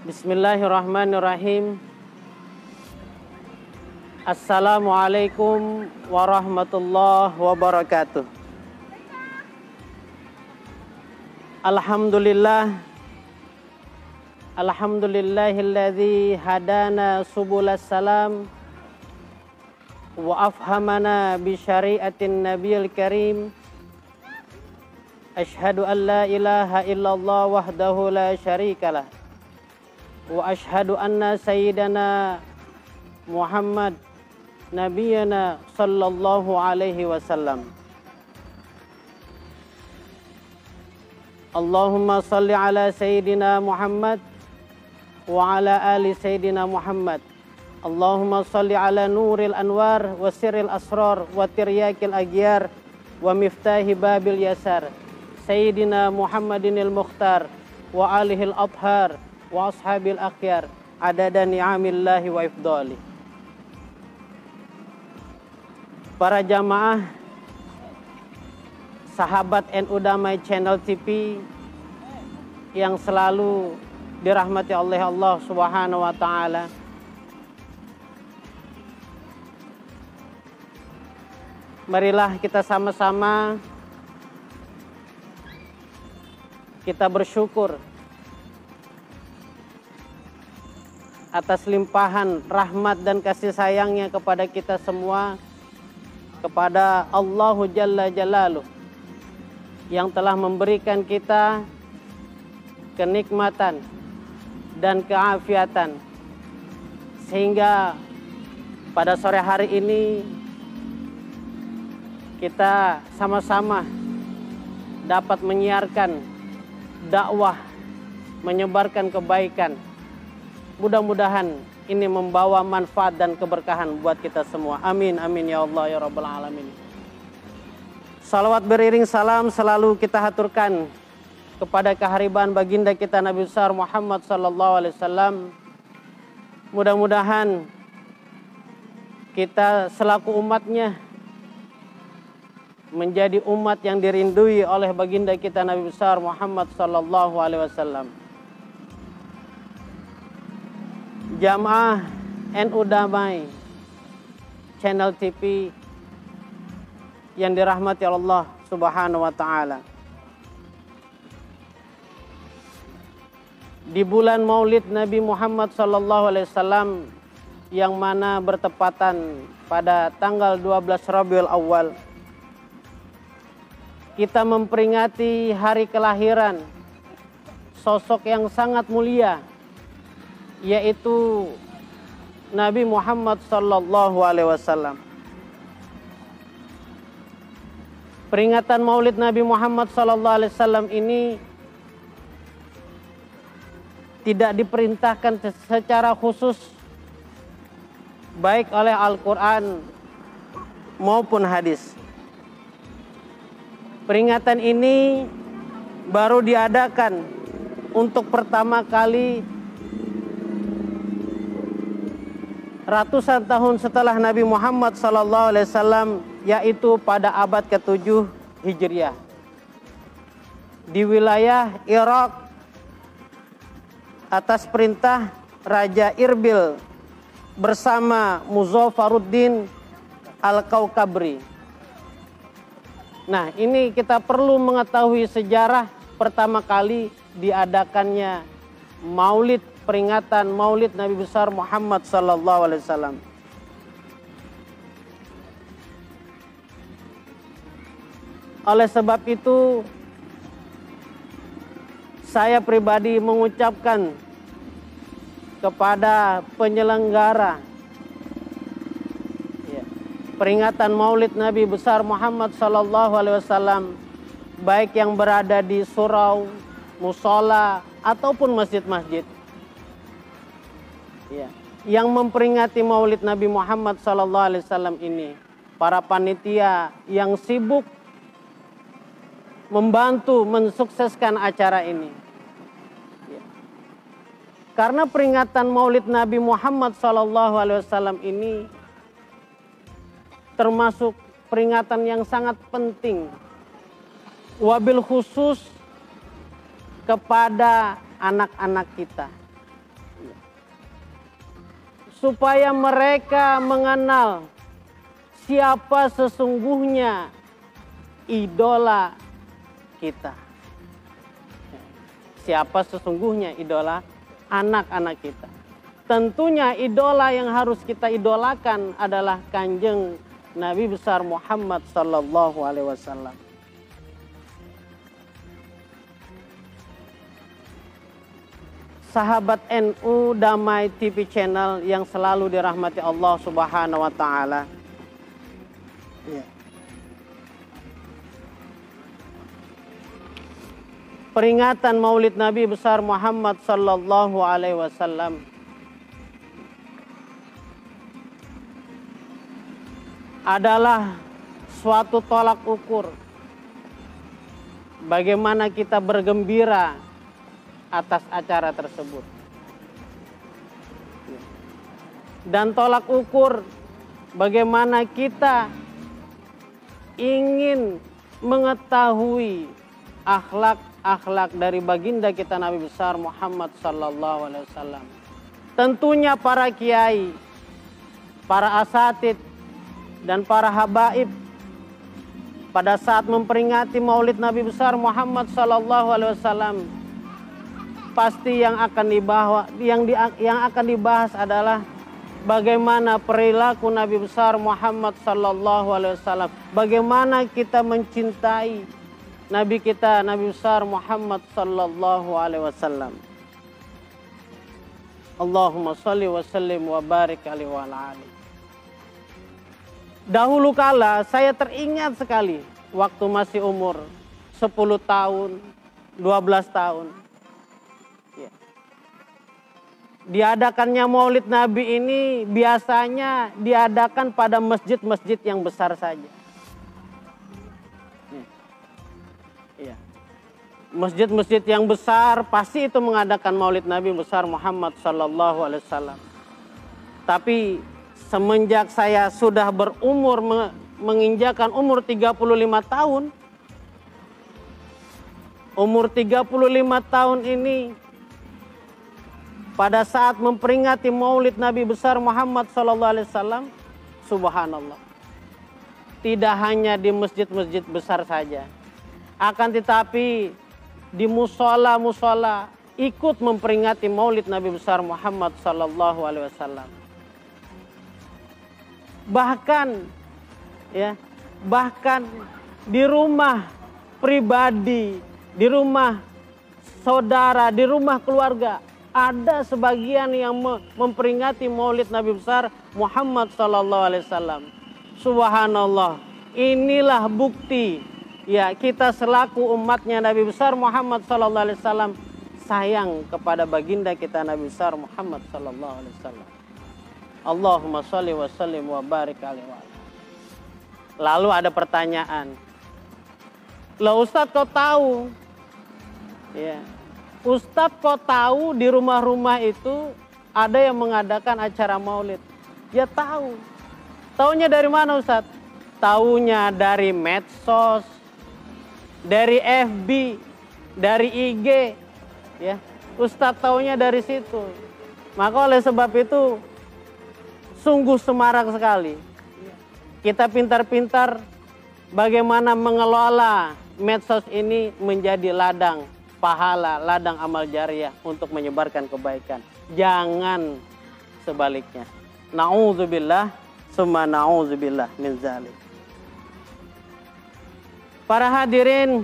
Bismillahirrahmanirrahim. Assalamualaikum warahmatullahi wabarakatuh. Alhamdulillahilladzi hadana subulas salam wa afhamana bi syariatin nabiyil karim. Asyhadu an la ilaha illallah wahdahu la syarikalah wa asyhadu anna sayyidana Muhammad nabiyana sallallahu alaihi wasallam. Allahumma salli ala sayyidina Muhammad wa ala ali sayyidina Muhammad. Allahumma salli ala nuril anwar wa sirril asrar wa tiryakil aghyar wa miftahi babil yasar sayyidina Muhammadinil mukhtar wa alihil athhar wa ashabil akhyar adada ni'amillahi wa ifdali. Para jamaah sahabat NU Damai Channel TV yang selalu dirahmati oleh Allah Subhanahu wa taala. Marilah kita sama-sama kita bersyukur atas limpahan rahmat dan kasih sayangnya kepada kita semua, kepada Allahu Jalla Jalaluh yang telah memberikan kita kenikmatan dan keafiatan, sehingga pada sore hari ini kita sama-sama dapat menyiarkan dakwah, menyebarkan kebaikan. Mudah-mudahan ini membawa manfaat dan keberkahan buat kita semua. Amin, amin ya Allah ya Rabbal Alamin. Salawat beriring salam selalu kita haturkan kepada kehariban baginda kita Nabi besar Muhammad sallallahu alaihi wasallam. Mudah-mudahan kita selaku umatnya menjadi umat yang dirindui oleh baginda kita Nabi besar Muhammad sallallahu alaihi wasallam. Jamaah NU Damai Channel TV yang dirahmati Allah Subhanahu wa taala. Di bulan Maulid Nabi Muhammad sallallahu alaihi wasallam yang mana bertepatan pada tanggal 12 Rabiul Awal, kita memperingati hari kelahiran sosok yang sangat mulia, yaitu Nabi Muhammad sallallahu alaihi wasallam. Peringatan Maulid Nabi Muhammad sallallahu alaihi wasallam ini tidak diperintahkan secara khusus baik oleh Al-Qur'an maupun hadis. Peringatan ini baru diadakan untuk pertama kali ratusan tahun setelah Nabi Muhammad SAW, yaitu pada abad ke-7 Hijriah. Di wilayah Irak atas perintah Raja Irbil bersama Muzaffaruddin Al-Kaukabri. Nah, ini kita perlu mengetahui sejarah pertama kali diadakannya Maulid, peringatan Maulid Nabi besar Muhammad sallallahu alaihi wasallam. Oleh sebab itu, saya pribadi mengucapkan kepada penyelenggara peringatan Maulid Nabi besar Muhammad sallallahu alaihi wasallam, baik yang berada di surau, musola ataupun masjid-masjid, yang memperingati Maulid Nabi Muhammad sallallahu alaihi wasallam ini, para panitia yang sibuk membantu mensukseskan acara ini. Karena peringatan Maulid Nabi Muhammad SAW ini termasuk peringatan yang sangat penting, wabil khusus kepada anak-anak kita. supaya mereka mengenal siapa sesungguhnya idola kita. Siapa sesungguhnya idola anak-anak kita. Tentunya idola yang harus kita idolakan adalah Kanjeng Nabi besar Muhammad sallallahu alaihi wasallam. Sahabat NU Damai TV channel yang selalu dirahmati Allah Subhanahu wa taala. Ya. Peringatan Maulid Nabi besar Muhammad sallallahu alaihi wasallam adalah suatu tolak ukur bagaimana kita bergembira atas acara tersebut. Dan tolak ukur bagaimana kita ingin mengetahui akhlak dari baginda kita Nabi besar Muhammad sallallahu alaihi wasallam. Tentunya para kiai, para asatid dan para habaib pada saat memperingati Maulid Nabi besar Muhammad sallallahu alaihi wasallam, pasti yang akan dibahas adalah bagaimana perilaku Nabi besar Muhammad sallallahu alaihi wasallam, bagaimana kita mencintai Nabi kita, Nabi besar Muhammad sallallahu alaihi wasallam. Allahumma sholli wa sallim wa barik alaihi wa alihi. Dahulu kala saya teringat sekali waktu masih umur 10 tahun, 12 tahun. Ya. Diadakannya Maulid Nabi ini biasanya diadakan pada masjid-masjid yang besar saja. Ya. Masjid-masjid yang besar pasti itu mengadakan Maulid Nabi besar Muhammad sallallahu alaihi wasallam. Tapi semenjak saya sudah berumur menginjakan umur 35 tahun. Umur 35 tahun ini pada saat memperingati Maulid Nabi besar Muhammad sallallahu alaihi wasallam, subhanallah. Tidak hanya di masjid-masjid besar saja, akan tetapi di musola-musola ikut memperingati Maulid Nabi besar Muhammad sallallahu alaihi wasallam. Bahkan di rumah pribadi, di rumah saudara, di rumah keluarga, ada sebagian yang memperingati Maulid Nabi besar Muhammad sallallahu alaihi wasallam. Subhanallah, inilah bukti ya kita selaku umatnya Nabi besar Muhammad sallallahu alaihi wasallam sayang kepada baginda kita Nabi besar Muhammad sallallahu alaihi wasallam. Allahumma sholli wa sallim wa barik alaihi. Lalu ada pertanyaan. Lah Ustadz kok tahu? Ya. Ustadz kok tahu di rumah-rumah itu ada yang mengadakan acara Maulid? Ya tahu. Taunya dari mana Ustadz? Taunya dari medsos, dari FB, dari IG, ya. Ustadz taunya dari situ. Maka oleh sebab itu sungguh semarak sekali. Kita pintar-pintar bagaimana mengelola medsos ini menjadi ladang pahala, ladang amal jariah untuk menyebarkan kebaikan. Jangan sebaliknya. Na'udzubillah, summa na'udzubillah min zalik. Para hadirin,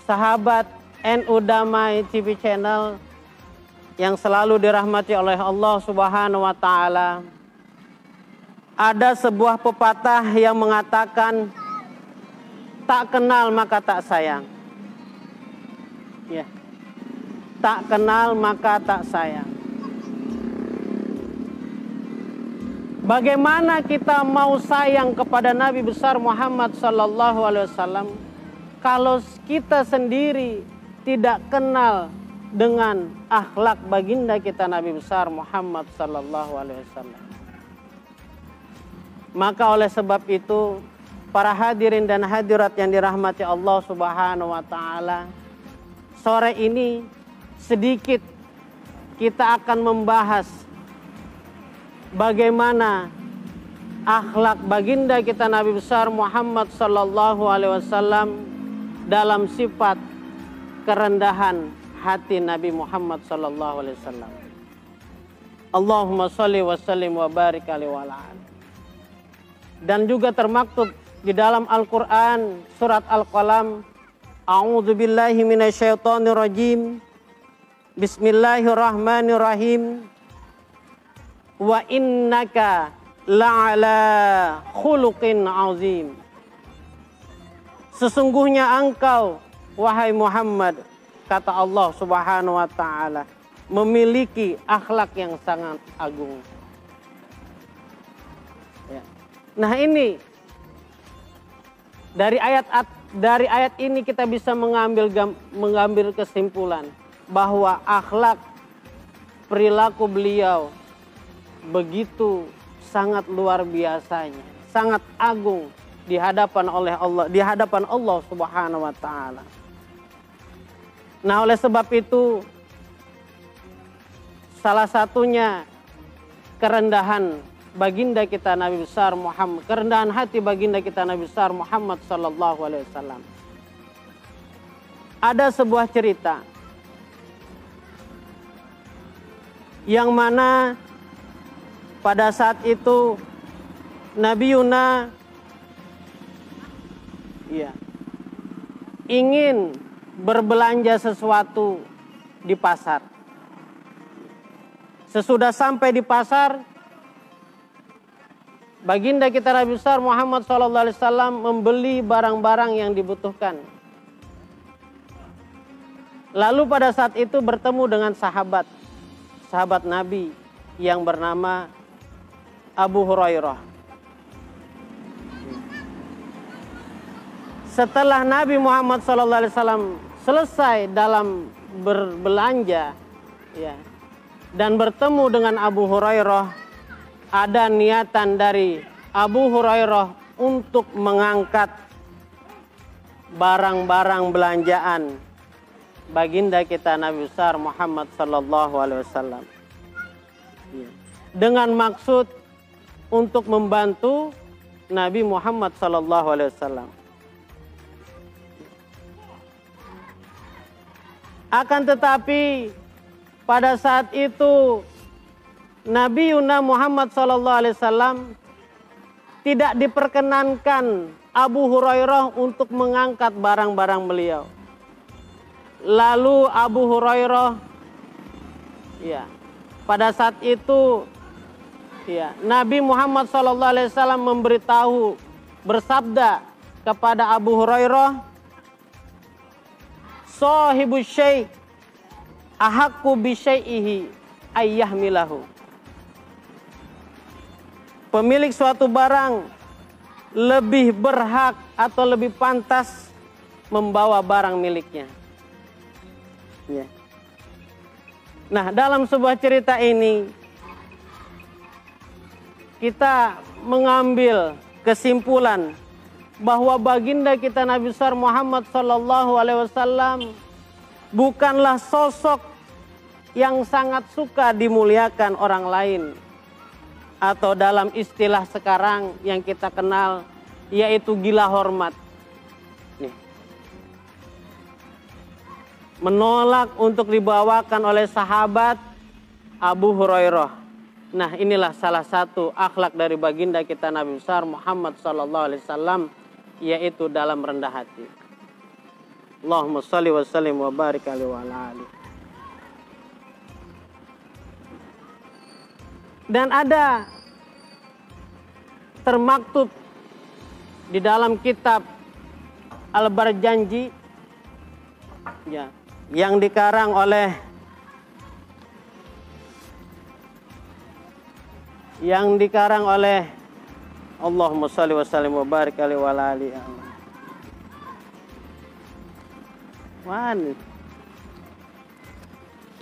sahabat NU Damai TV channel yang selalu dirahmati oleh Allah Subhanahu wa taala. Ada sebuah pepatah yang mengatakan tak kenal maka tak sayang. Ya. Tak kenal maka tak sayang. Bagaimana kita mau sayang kepada Nabi besar Muhammad sallallahu alaihi wasallam kalau kita sendiri tidak kenal dengan akhlak baginda kita Nabi besar Muhammad sallallahu alaihi wasallam. Maka oleh sebab itu para hadirin dan hadirat yang dirahmati Allah Subhanahu wa taala, sore ini sedikit kita akan membahas bagaimana akhlak baginda kita Nabi besar Muhammad sallallahu alaihi wasallam dalam sifat kerendahan hati Nabi Muhammad sallallahu alaihi wasallam. Allahumma sholli wa sallim wa barik alaihi wa ala. Dan juga termaktub di dalam Al-Qur'an surat Al-Qalam, a'udzu billahi minasyaitonir rajim. Bismillahirrahmanirrahim. Wa innaka la'ala khuluqin azim. Sesungguhnya engkau wahai Muhammad, kata Allah Subhanahu wa taala, memiliki akhlak yang sangat agung. Ya. Nah, ini dari ayat ini kita bisa mengambil kesimpulan bahwa akhlak perilaku beliau begitu sangat luar biasanya, sangat agung di hadapan Allah Subhanahu wa taala. Nah, oleh sebab itu salah satunya kerendahan baginda kita Nabi besar Muhammad, kerendahan hati baginda kita Nabi besar Muhammad sallallahu alaihi wasallam. Ada sebuah cerita yang mana pada saat itu Nabi Yuna ingin berbelanja sesuatu di pasar. Sesudah sampai di pasar, baginda kita Nabi besar Muhammad SAW membeli barang-barang yang dibutuhkan. Lalu pada saat itu bertemu dengan sahabat Nabi yang bernama Abu Hurairah. Setelah Nabi Muhammad SAW selesai dalam berbelanja, dan bertemu dengan Abu Hurairah, ada niatan dari Abu Hurairah untuk mengangkat barang-barang belanjaan baginda kita Nabi besar Muhammad sallallahu alaihi wasallam, dengan maksud untuk membantu Nabi Muhammad sallallahu alaihi wasallam. Akan tetapi pada saat itu Nabi Yuna Muhammad SAW tidak diperkenankan Abu Hurairah untuk mengangkat barang-barang beliau. Lalu Abu Hurairah pada saat itu Nabi Muhammad SAW memberitahu, bersabda kepada Abu Hurairah, "Sahibu syai' ahaqqu bi syai'ihi ayyahmilahu." Pemilik suatu barang lebih berhak atau lebih pantas membawa barang miliknya. Nah, dalam sebuah cerita ini kita mengambil kesimpulan bahwa baginda kita Nabi besar Muhammad sallallahu alaihi wasallam bukanlah sosok yang sangat suka dimuliakan orang lain, atau dalam istilah sekarang yang kita kenal yaitu gila hormat. Menolak untuk dibawakan oleh sahabat Abu Hurairah. Nah, inilah salah satu akhlak dari baginda kita Nabi besar Muhammad sallallahu alaihi wasallam, yaitu dalam rendah hati. Allahumma sholli wa sallim wa barik alaihi wa ala alihi. Dan ada termaktub di dalam kitab Al-Barjanji yang dikarang oleh Allahumma sholli wa sallim wa barik alaihi wa ala alihi.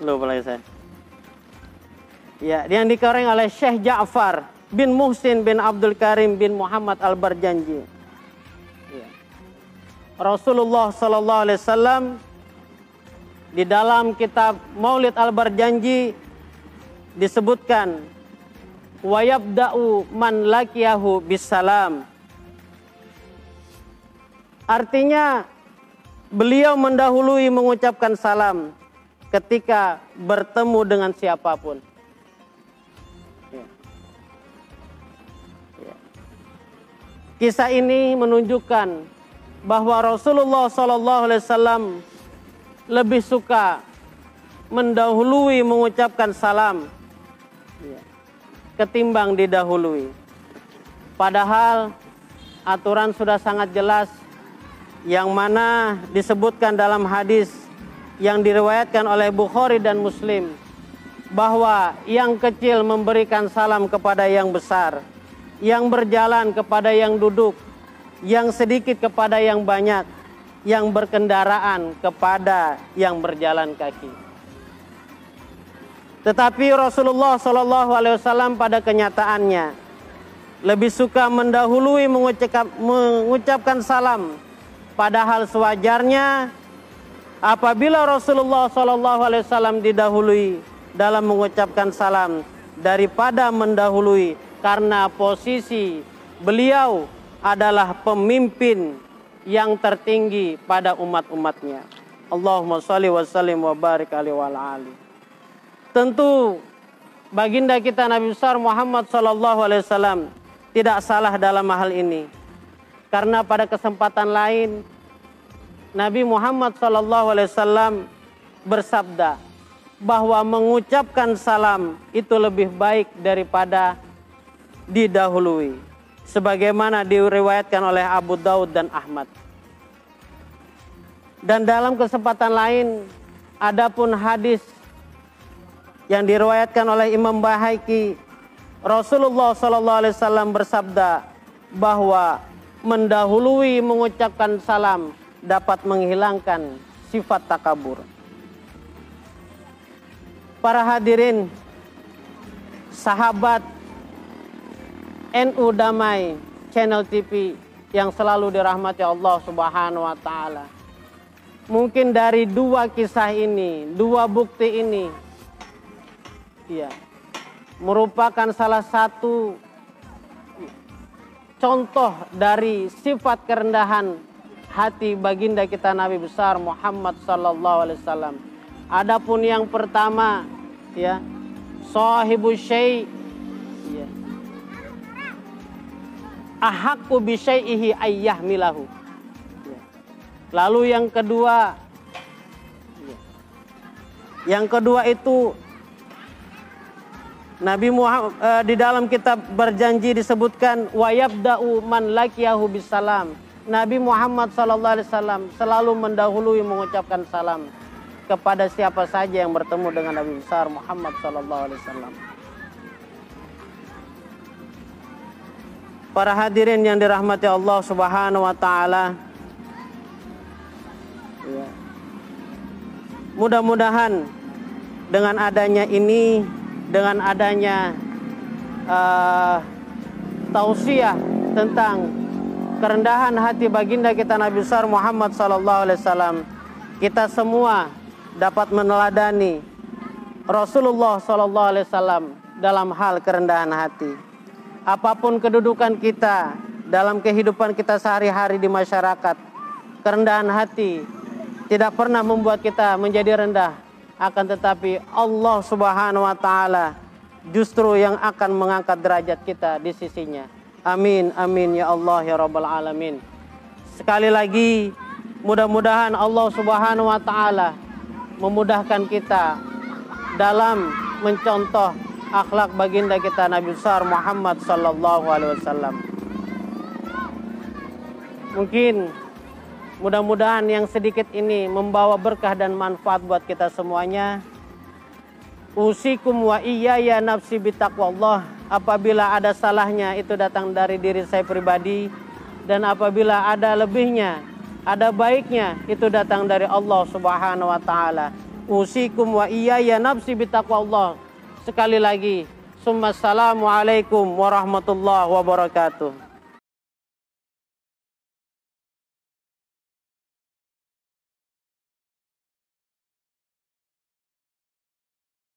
Lupa lagi saya. Yang dikarang oleh Syekh Ja'far bin Muhsin bin Abdul Karim bin Muhammad Al-Barjanji. Rasulullah sallallahu alaihi wasallam di dalam kitab Maulid Al-Barjanji disebutkan, wa yabda'u man laqiyahu bisalam. Artinya beliau mendahului mengucapkan salam ketika bertemu dengan siapapun. Kisah ini menunjukkan bahwa Rasulullah SAW lebih suka mendahului mengucapkan salam ketimbang didahului. Padahal aturan sudah sangat jelas yang mana disebutkan dalam hadis yang diriwayatkan oleh Bukhari dan Muslim bahwa yang kecil memberikan salam kepada yang besar, yang berjalan kepada yang duduk, yang sedikit kepada yang banyak, yang berkendaraan kepada yang berjalan kaki. Tetapi Rasulullah SAW pada kenyataannya lebih suka mendahului mengucapkan salam, padahal sewajarnya apabila Rasulullah SAW didahului dalam mengucapkan salam daripada mendahului, karena posisi beliau adalah pemimpin yang tertinggi pada umat-umatnya. Allahumma sholli wa sallim wa barik alaihi wa ali. Tentu baginda kita Nabi besar Muhammad SAW tidak salah dalam hal ini. Karena pada kesempatan lain Nabi Muhammad SAW bersabda bahwa mengucapkan salam itu lebih baik daripada didahului, sebagaimana diriwayatkan oleh Abu Daud dan Ahmad. Dan dalam kesempatan lain adapun hadis yang diriwayatkan oleh Imam Baihaqi, Rasulullah SAW bersabda bahwa mendahului mengucapkan salam dapat menghilangkan sifat takabur. Para hadirin, sahabat NU Damai Channel TV yang selalu dirahmati Allah Subhanahu wa Ta'ala. Mungkin dari dua kisah ini, dua bukti ini, merupakan salah satu contoh dari sifat kerendahan hati baginda kita Nabi besar Muhammad SAW. Adapun yang pertama, sahibu syai' ahaqqu bi syai'ihi ayyahmilahu. Lalu yang kedua itu Nabi Muhammad di dalam kitab berjanji disebutkan wa yabda'u man laqiyahu bisalam. Nabi Muhammad SAW selalu mendahului mengucapkan salam kepada siapa saja yang bertemu dengan Nabi besar Muhammad SAW. Para hadirin yang dirahmati Allah Subhanahu wa Ta'ala, mudah-mudahan dengan adanya ini, dengan adanya tausiah tentang kerendahan hati baginda kita Nabi besar Muhammad SAW, kita semua dapat meneladani Rasulullah SAW dalam hal kerendahan hati. Apapun kedudukan kita dalam kehidupan kita sehari-hari di masyarakat, kerendahan hati tidak pernah membuat kita menjadi rendah. Akan tetapi Allah Subhanahu wa Ta'ala justru yang akan mengangkat derajat kita di sisinya. Amin, amin ya Allah ya Rabbal Alamin. Sekali lagi, mudah-mudahan Allah Subhanahu wa Ta'ala memudahkan kita dalam mencontoh akhlak baginda kita Nabi besar Muhammad sallallahu alaihi wasallam. Mungkin mudah-mudahan yang sedikit ini membawa berkah dan manfaat buat kita semuanya. Usikum wa iyaya nafsi bitaqwallah. Apabila ada salahnya itu datang dari diri saya pribadi, dan apabila ada lebihnya, ada baiknya itu datang dari Allah Subhanahu wa Ta'ala. Usikum wa iyaya nafsi bitaqwallah. Sekali lagi, assalamualaikum warahmatullahi wabarakatuh.